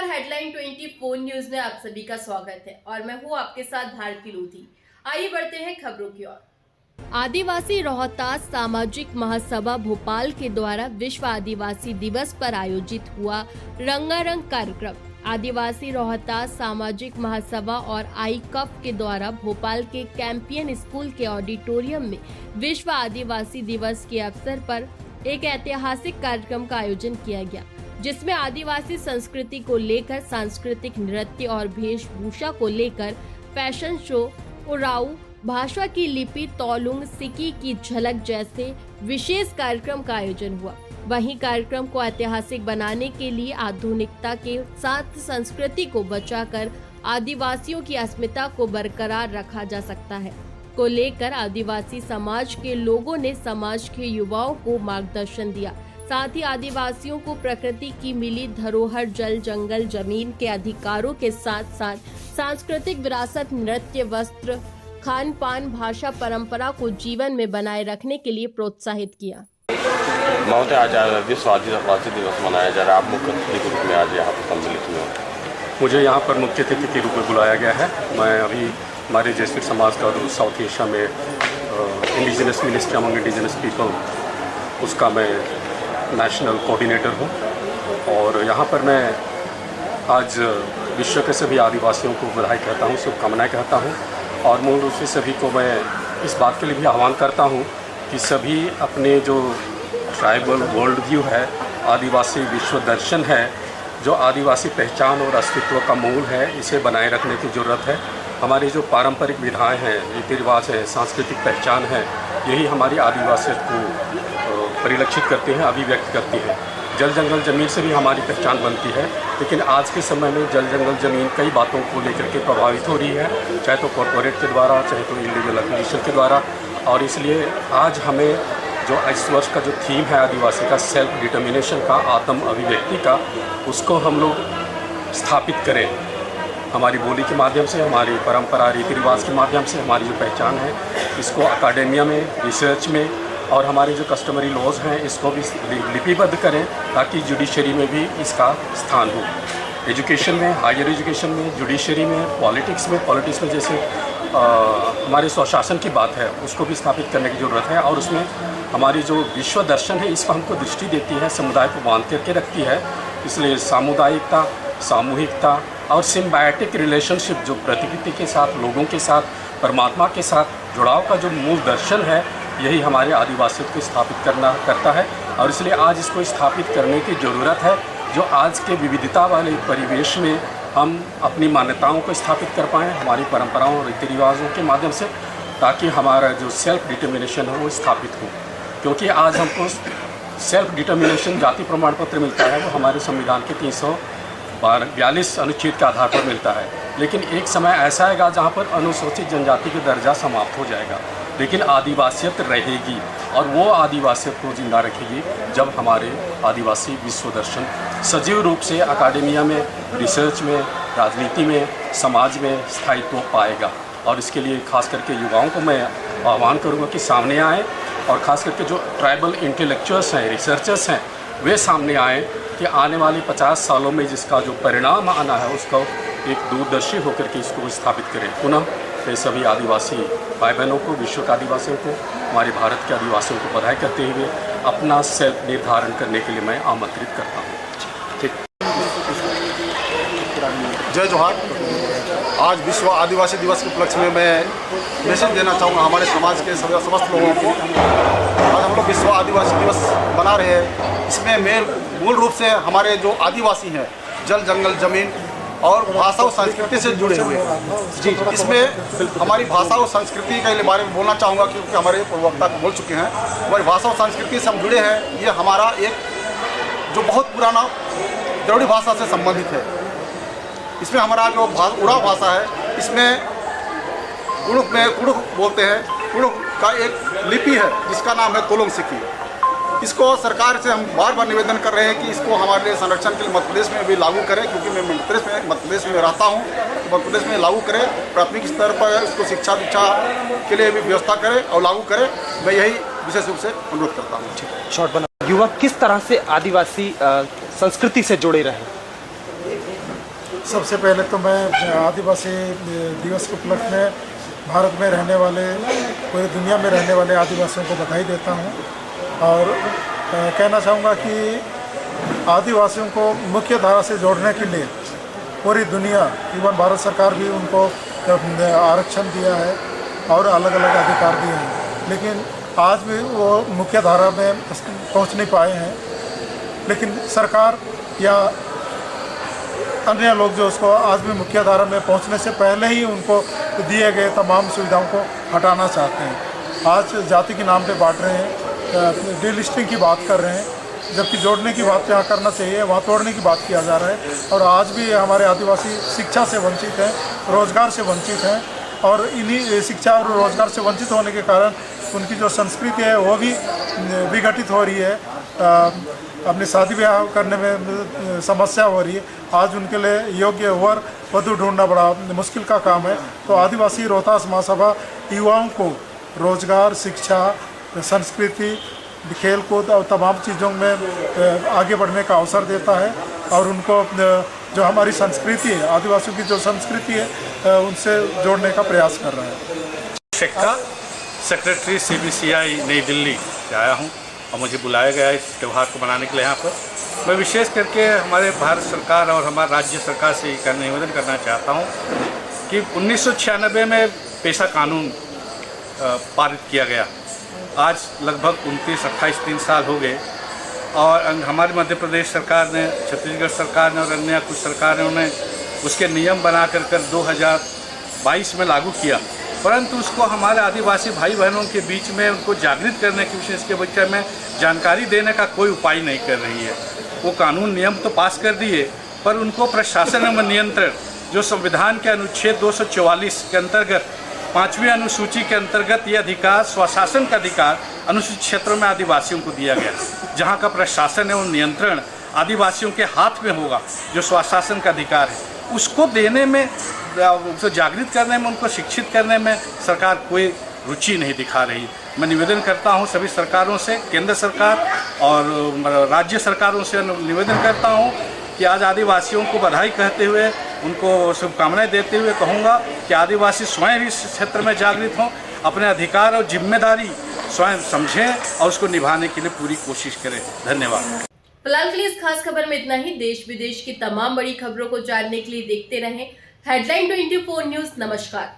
Headline 24 news में आप सभी का स्वागत है और मैं हूं आपके साथ भारती लोधी। आइए बढ़ते हैं खबरों की ओर। आदिवासी रोहतास सामाजिक महासभा भोपाल के द्वारा विश्व आदिवासी दिवस पर आयोजित हुआ रंगारंग कार्यक्रम। आदिवासी रोहतास सामाजिक महासभा और आईकफ के द्वारा भोपाल के कैंपियन स्कूल के ऑडिटोरियम में विश्व आदिवासी दिवस के अवसर पर एक ऐतिहासिक कार्यक्रम का आयोजन किया गया, जिसमें आदिवासी संस्कृति को लेकर सांस्कृतिक नृत्य और वेशभूषा को लेकर फैशन शो, उराऊ भाषा की लिपि, तोलुंग सिकी की झलक जैसे विशेष कार्यक्रम का आयोजन हुआ। वहीं कार्यक्रम को ऐतिहासिक बनाने के लिए आधुनिकता के साथ संस्कृति को बचाकर आदिवासियों की अस्मिता को बरकरार रखा जा सकता है को लेकर आदिवासी समाज के लोगों ने समाज के युवाओं को मार्गदर्शन दिया। साथ ही आदिवासियों को प्रकृति की मिली धरोहर, जल, जंगल, जमीन के अधिकारों के साथ साथ सांस्कृतिक विरासत, नृत्य, वस्त्र, खान पान, भाषा, परंपरा को जीवन में बनाए रखने के लिए प्रोत्साहित किया। महोदय, आज विश्व आदिवासी दिवस मनाया जा रहा है। आप मुख्य अतिथि के रूप में आज यहाँ पर सम्मिलित हुए हैं। मुझे यहाँ पर मुख्य अतिथि के रूप में बुलाया गया है। मैं अभी हमारे जैसविक समाज का साउथ एशिया में indigenous ministry among indigenous people, उसका मैं नेशनल कोऑर्डिनेटर हूँ। और यहाँ पर मैं आज विश्व के सभी आदिवासियों को बधाई कहता हूँ, शुभकामनाएं कहता हूँ। और मूल रूप से सभी को मैं इस बात के लिए भी आह्वान करता हूँ कि सभी अपने जो ट्राइबल वर्ल्ड व्यू है, आदिवासी विश्व दर्शन है, जो आदिवासी पहचान और अस्तित्व का मूल है, इसे बनाए रखने की ज़रूरत है। हमारी जो पारंपरिक विधाएँ हैं, रीति रिवाज है, सांस्कृतिक पहचान है, यही हमारी आदिवासियत को परिलक्षित करती हैं, अभिव्यक्त करती हैं। जल जंगल ज़मीन से भी हमारी पहचान बनती है, लेकिन आज के समय में जल जंगल ज़मीन कई बातों को लेकर के प्रभावित हो रही है, चाहे तो कॉरपोरेट के द्वारा, चाहे तो इलीगल एक्विजिशन के द्वारा। और इसलिए आज हमें जो इस वर्ष का जो थीम है आदिवासी का, सेल्फ डिटर्मिनेशन का, आत्म अभिव्यक्ति का, उसको हम लोग स्थापित करें। हमारी बोली के माध्यम से, हमारी परंपरा, रीति रिवाज के माध्यम से हमारी जो पहचान है, इसको अकाडेमिया में, रिसर्च में और हमारे जो कस्टमरी लॉज हैं, इसको भी लिपिबद्ध करें ताकि जुडिशरी में भी इसका स्थान हो। एजुकेशन में, हायर एजुकेशन में, जुडिशरी में, पॉलिटिक्स में जैसे हमारे स्वशासन की बात है, उसको भी स्थापित करने की ज़रूरत है। और उसमें हमारी जो विश्व दर्शन है, इस पर हमको दृष्टि देती है, समुदाय को बांध करके रखती है। इसलिए सामुदायिकता, सामूहिकता और सिम्बायोटिक रिलेशनशिप, जो प्रकृति के साथ, लोगों के साथ, परमात्मा के साथ जुड़ाव का जो मूल दर्शन है, यही हमारे आदिवासियों को स्थापित करता है। और इसलिए आज इसको स्थापित करने की ज़रूरत है, जो आज के विविधता वाले परिवेश में हम अपनी मान्यताओं को स्थापित कर पाएँ, हमारी परंपराओं और रीति रिवाजों के माध्यम से, ताकि हमारा जो सेल्फ डिटर्मिनेशन है वो स्थापित हो। क्योंकि आज हमको सेल्फ डिटर्मिनेशन जाति प्रमाण पत्र मिलता है, वो हमारे संविधान के 342 अनुच्छेद के आधार पर मिलता है। लेकिन एक समय ऐसा आएगा जहाँ पर अनुसूचित जनजाति का दर्जा समाप्त हो जाएगा, लेकिन आदिवासियत रहेगी। और वो आदिवासियत को जिंदा रखेगी जब हमारे आदिवासी विश्व दर्शन सजीव रूप से अकाडेमिया में, रिसर्च में, राजनीति में, समाज में स्थायित्व पाएगा। और इसके लिए खास करके युवाओं को मैं आह्वान करूँगा कि सामने आएँ, और ख़ास करके जो ट्राइबल इंटेलेक्चुअल्स हैं, रिसर्चर्स हैं, वे सामने आएँ कि आने वाले 50 सालों में जिसका जो परिणाम आना है, उसका एक दूरदर्शी होकर के इसको स्थापित करें। पुनः ये सभी आदिवासी भाई बहनों को, विश्व के आदिवासियों को, हमारे भारत के आदिवासियों को बधाई करते हुए अपना सेल्फ निर्धारण करने के लिए मैं आमंत्रित करता हूँ। ठीक। जय जोहार। आज विश्व आदिवासी दिवस के उपलक्ष्य में मैं मैसेज देना चाहूँगा हमारे समाज के समस्त लोगों को। आज हम लोग विश्व आदिवासी दिवस बना रहे हैं। इसमें मूल रूप से हमारे जो आदिवासी हैं, जल जंगल ज़मीन और भाषा और संस्कृति से जुड़े हुए हैं। जी, इसमें हमारी भाषा और संस्कृति के बारे में बोलना चाहूँगा, क्योंकि हमारे प्रवक्ता बोल चुके हैं। हमारी भाषा और संस्कृति से हम जुड़े हैं। ये हमारा एक जो बहुत पुराना द्रविड़ भाषा से संबंधित है। इसमें हमारा जो उराव भाषा है, इसमें कुड़ुख बोलते हैं। कुड़ुख का एक लिपि है जिसका नाम है तोलुंग सिकी। इसको सरकार से हम बार बार निवेदन कर रहे हैं कि इसको हमारे लिए संरक्षण के लिए मध्य प्रदेश में भी लागू करें, क्योंकि मैं मध्य प्रदेश में रहता हूँ। तो मध्य प्रदेश में लागू करें, प्राथमिक स्तर पर इसको शिक्षा दीक्षा के लिए भी व्यवस्था करें और लागू करें। मैं यही विशेष रूप से अनुरोध करता हूँ। शॉर्ट बना। युवा किस तरह से आदिवासी संस्कृति से जुड़े रहे? सबसे पहले तो मैं आदिवासी दिवस के उपलक्ष्य में भारत में रहने वाले, पूरी दुनिया में रहने वाले आदिवासियों को बधाई देता हूं और कहना चाहूँगा कि आदिवासियों को मुख्य धारा से जोड़ने के लिए पूरी दुनिया, इवन भारत सरकार भी उनको आरक्षण दिया है और अलग अलग अधिकार दिए हैं, लेकिन आज भी वो मुख्य धारा में पहुंच नहीं पाए हैं। लेकिन सरकार या अन्य लोग जो उसको आज भी मुख्य धारा में पहुंचने से पहले ही उनको दिए गए तमाम सुविधाओं को हटाना चाहते हैं। आज जाति के नाम पे बांट रहे हैं, डीलिस्टिंग की बात कर रहे हैं, जबकि जोड़ने की बात जहाँ करना चाहिए वहाँ तोड़ने की बात किया जा रहा है। और आज भी हमारे आदिवासी शिक्षा से वंचित हैं, रोजगार से वंचित हैं और इन्हीं शिक्षा और रोजगार से वंचित होने के कारण उनकी जो संस्कृति है वो भी विघटित हो रही है। अपनी शादी ब्याह करने में समस्या हो रही है। आज उनके लिए योग्य वर वधु ढूंढना बड़ा मुश्किल का काम है। तो आदिवासी रोहतास महासभा युवाओं को रोजगार, शिक्षा, संस्कृति, खेल कूद और तमाम चीज़ों में आगे बढ़ने का अवसर देता है और उनको जो हमारी संस्कृति है, आदिवासियों की जो संस्कृति है, उनसे जोड़ने का प्रयास कर रहा है। शेखा सेक्रेटरी CBCI नई दिल्ली से आया हूँ और मुझे बुलाया गया है इस त्यौहार को मनाने के लिए। यहाँ पर मैं विशेष करके हमारे भारत सरकार और हमारे राज्य सरकार से निवेदन करना चाहता हूँ कि 1996 में पेशा कानून पारित किया गया। आज लगभग 29-28 साल हो गए और हमारी मध्य प्रदेश सरकार ने, छत्तीसगढ़ सरकार ने और अन्य कुछ सरकारों ने उसके नियम बना कर 2022 में लागू किया, परंतु उसको हमारे आदिवासी भाई बहनों के बीच में उनको जागृत करने की विशेष के विषय में जानकारी देने का कोई उपाय नहीं कर रही है। वो कानून नियम तो पास कर दिए पर उनको प्रशासन एवं नियंत्रण, जो संविधान के अनुच्छेद 244 के अंतर्गत 5वीं अनुसूची के अंतर्गत ये अधिकार, स्वशासन का अधिकार अनुसूचित क्षेत्रों में आदिवासियों को दिया गया, जहाँ का प्रशासन एवं नियंत्रण आदिवासियों के हाथ में होगा। जो स्वशासन का अधिकार है उसको देने में, उनको जागृत करने में, उनको शिक्षित करने में सरकार कोई रुचि नहीं दिखा रही। मैं निवेदन करता हूं सभी सरकारों से, केंद्र सरकार और राज्य सरकारों से निवेदन करता हूं कि आज आदिवासियों को बधाई कहते हुए, उनको शुभकामनाएं देते हुए कहूँगा कि आदिवासी स्वयं इस क्षेत्र में जागृत हों, अपने अधिकार और जिम्मेदारी स्वयं समझें और उसको निभाने के लिए पूरी कोशिश करें। धन्यवाद। फिलहाल के लिए इस खास खबर में इतना ही। देश विदेश की तमाम बड़ी खबरों को जानने के लिए देखते रहें हेडलाइन 24 न्यूज। नमस्कार।